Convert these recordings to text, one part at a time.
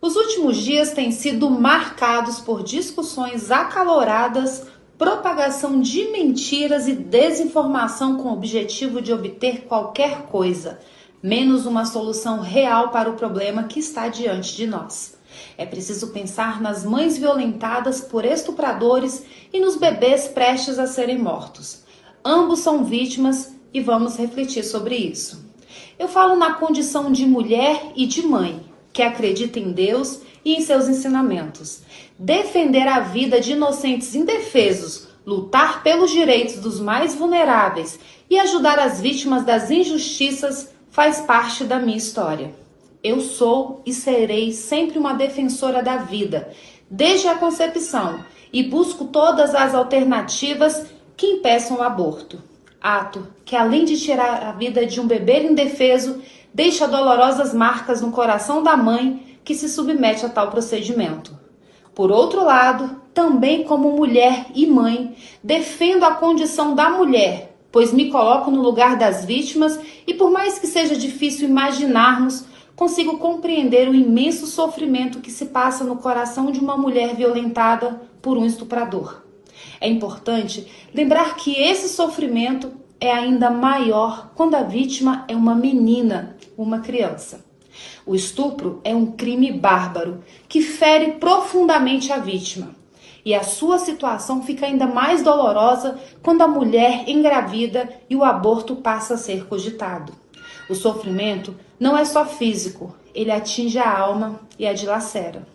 Os últimos dias têm sido marcados por discussões acaloradas, propagação de mentiras e desinformação com o objetivo de obter qualquer coisa, menos uma solução real para o problema que está diante de nós. É preciso pensar nas mães violentadas por estupradores e nos bebês prestes a serem mortos. Ambos são vítimas e vamos refletir sobre isso. Eu falo na condição de mulher e de mãe, que acredita em Deus e em seus ensinamentos. Defender a vida de inocentes indefesos, lutar pelos direitos dos mais vulneráveis e ajudar as vítimas das injustiças faz parte da minha história. Eu sou e serei sempre uma defensora da vida, desde a concepção, e busco todas as alternativas que impeçam o aborto. Ato que, além de tirar a vida de um bebê indefeso, deixa dolorosas marcas no coração da mãe que se submete a tal procedimento. Por outro lado, também como mulher e mãe, defendo a condição da mulher, pois me coloco no lugar das vítimas e, por mais que seja difícil imaginarmos, consigo compreender o imenso sofrimento que se passa no coração de uma mulher violentada por um estuprador. É importante lembrar que esse sofrimento é ainda maior quando a vítima é uma menina, uma criança. O estupro é um crime bárbaro que fere profundamente a vítima. E a sua situação fica ainda mais dolorosa quando a mulher engravida e o aborto passa a ser cogitado. O sofrimento não é só físico, ele atinge a alma e a dilacera.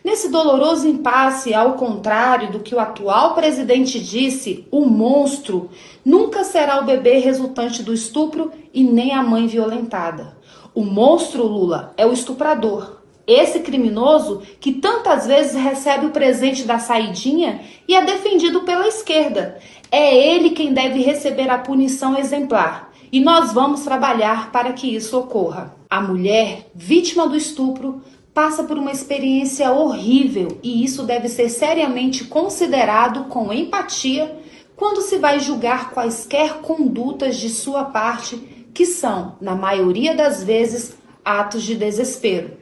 Nesse doloroso impasse, ao contrário do que o atual presidente disse, o monstro nunca será o bebê resultante do estupro e nem a mãe violentada. O monstro, Lula, é o estuprador. Esse criminoso que tantas vezes recebe o presente da saidinha e é defendido pela esquerda. É ele quem deve receber a punição exemplar. E nós vamos trabalhar para que isso ocorra. A mulher, vítima do estupro, passa por uma experiência horrível e isso deve ser seriamente considerado com empatia quando se vai julgar quaisquer condutas de sua parte que são, na maioria das vezes, atos de desespero.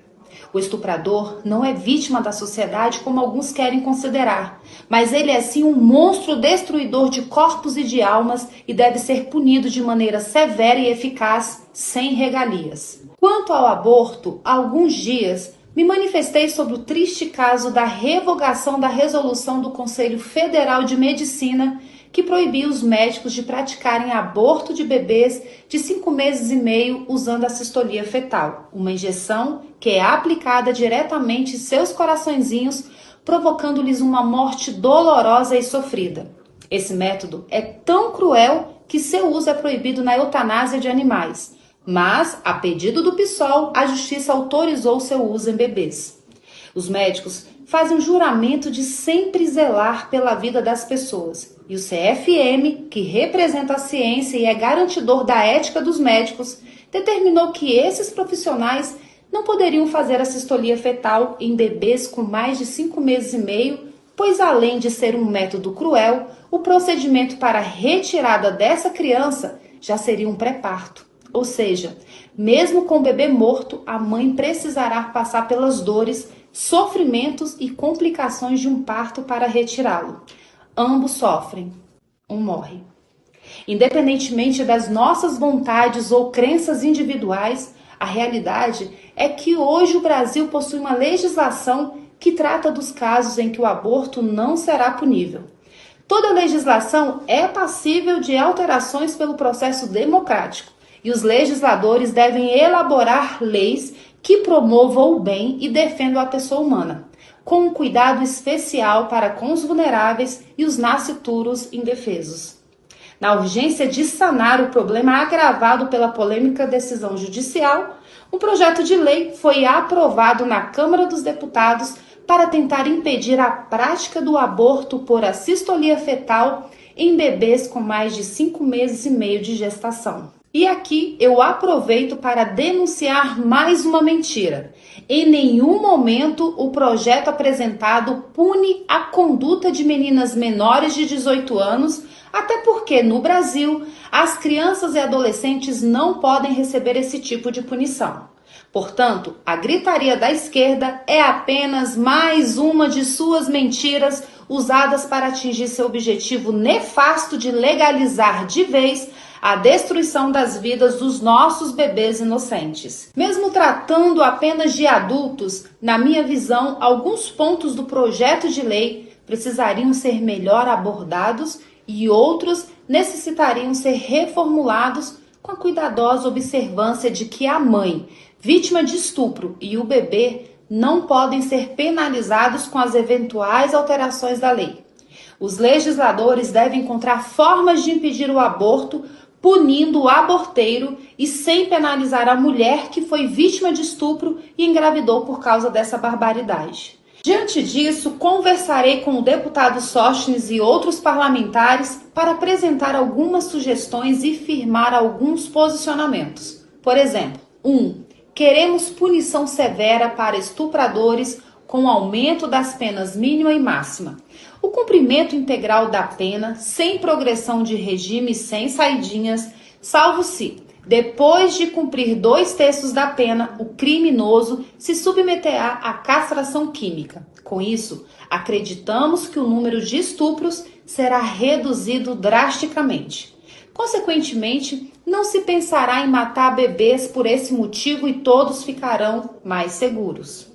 O estuprador não é vítima da sociedade como alguns querem considerar, mas ele é sim um monstro destruidor de corpos e de almas e deve ser punido de maneira severa e eficaz, sem regalias. Quanto ao aborto, há alguns dias me manifestei sobre o triste caso da revogação da resolução do Conselho Federal de Medicina que proibia os médicos de praticarem aborto de bebês de 5 meses e meio usando a cistolia fetal, uma injeção que é aplicada diretamente em seus coraçõezinhos, provocando-lhes uma morte dolorosa e sofrida. Esse método é tão cruel que seu uso é proibido na eutanásia de animais, mas, a pedido do PSOL, a justiça autorizou seu uso em bebês. Os médicos fazem um juramento de sempre zelar pela vida das pessoas. E o CFM, que representa a ciência e é garantidor da ética dos médicos, determinou que esses profissionais não poderiam fazer a cistolia fetal em bebês com mais de 5 meses e meio, pois além de ser um método cruel, o procedimento para a retirada dessa criança já seria um pré-parto. Ou seja, mesmo com o bebê morto, a mãe precisará passar pelas dores, sofrimentos e complicações de um parto para retirá-lo. Ambos sofrem, um morre. Independentemente das nossas vontades ou crenças individuais, a realidade é que hoje o Brasil possui uma legislação que trata dos casos em que o aborto não será punível. Toda legislação é passível de alterações pelo processo democrático. E os legisladores devem elaborar leis que promovam o bem e defendam a pessoa humana, com um cuidado especial para com os vulneráveis e os nascituros indefesos. Na urgência de sanar o problema agravado pela polêmica decisão judicial, um projeto de lei foi aprovado na Câmara dos Deputados para tentar impedir a prática do aborto por assistolia fetal em bebês com mais de 5 meses e meio de gestação. E aqui eu aproveito para denunciar mais uma mentira. Em nenhum momento o projeto apresentado pune a conduta de meninas menores de 18 anos, até porque no Brasil as crianças e adolescentes não podem receber esse tipo de punição. Portanto, a gritaria da esquerda é apenas mais uma de suas mentiras usadas para atingir seu objetivo nefasto de legalizar de vez a destruição das vidas dos nossos bebês inocentes. Mesmo tratando apenas de adultos, na minha visão, alguns pontos do projeto de lei precisariam ser melhor abordados e outros necessitariam ser reformulados com a cuidadosa observância de que a mãe, vítima de estupro, e o bebê não podem ser penalizados com as eventuais alterações da lei. Os legisladores devem encontrar formas de impedir o aborto, punindo o aborteiro e sem penalizar a mulher que foi vítima de estupro e engravidou por causa dessa barbaridade. Diante disso, conversarei com o deputado Sóstenes e outros parlamentares para apresentar algumas sugestões e firmar alguns posicionamentos. Por exemplo, 1. Queremos punição severa para estupradores com aumento das penas mínima e máxima. O cumprimento integral da pena, sem progressão de regime e sem saidinhas, salvo se, depois de cumprir 2/3 da pena, o criminoso se submeterá à castração química. Com isso, acreditamos que o número de estupros será reduzido drasticamente. Consequentemente, não se pensará em matar bebês por esse motivo e todos ficarão mais seguros.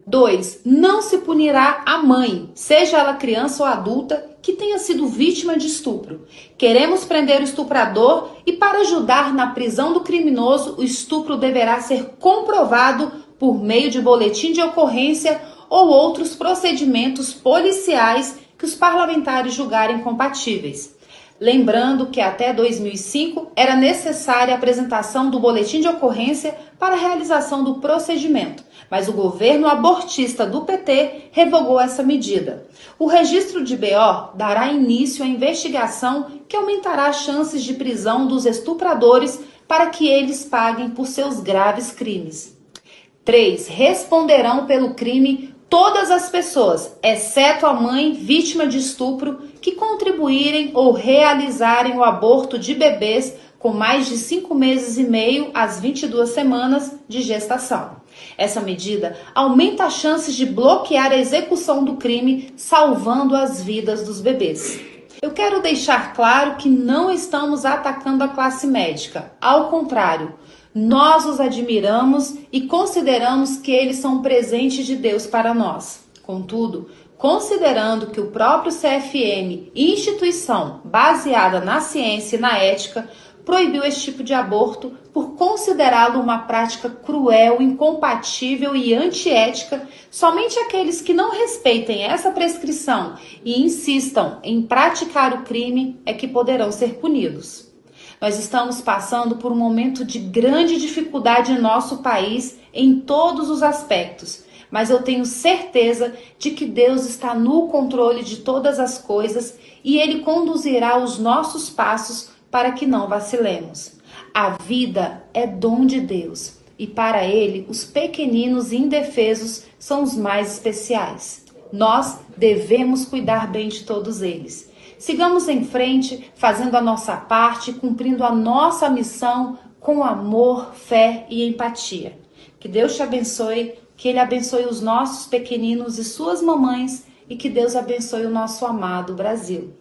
2. Não se punirá a mãe, seja ela criança ou adulta, que tenha sido vítima de estupro. Queremos prender o estuprador e, para ajudar na prisão do criminoso, o estupro deverá ser comprovado por meio de boletim de ocorrência ou outros procedimentos policiais que os parlamentares julgarem compatíveis. Lembrando que até 2005 era necessária a apresentação do boletim de ocorrência para a realização do procedimento, mas o governo abortista do PT revogou essa medida. O registro de BO dará início à investigação que aumentará as chances de prisão dos estupradores para que eles paguem por seus graves crimes. 3. Responderão pelo crime todas as pessoas, exceto a mãe vítima de estupro, que contribuírem ou realizarem o aborto de bebês com mais de 5 meses e meio às 22 semanas de gestação. Essa medida aumenta as chances de bloquear a execução do crime, salvando as vidas dos bebês. Eu quero deixar claro que não estamos atacando a classe médica. Ao contrário, nós os admiramos e consideramos que eles são um presente de Deus para nós. Contudo, considerando que o próprio CFM, instituição baseada na ciência e na ética, proibiu esse tipo de aborto por considerá-lo uma prática cruel, incompatível e antiética, somente aqueles que não respeitem essa prescrição e insistam em praticar o crime é que poderão ser punidos. Nós estamos passando por um momento de grande dificuldade em nosso país em todos os aspectos, mas eu tenho certeza de que Deus está no controle de todas as coisas e Ele conduzirá os nossos passos para que não vacilemos. A vida é dom de Deus e para Ele os pequeninos e indefesos são os mais especiais. Nós devemos cuidar bem de todos eles. Sigamos em frente, fazendo a nossa parte, cumprindo a nossa missão com amor, fé e empatia. Que Deus te abençoe, que Ele abençoe os nossos pequeninos e suas mamães e que Deus abençoe o nosso amado Brasil.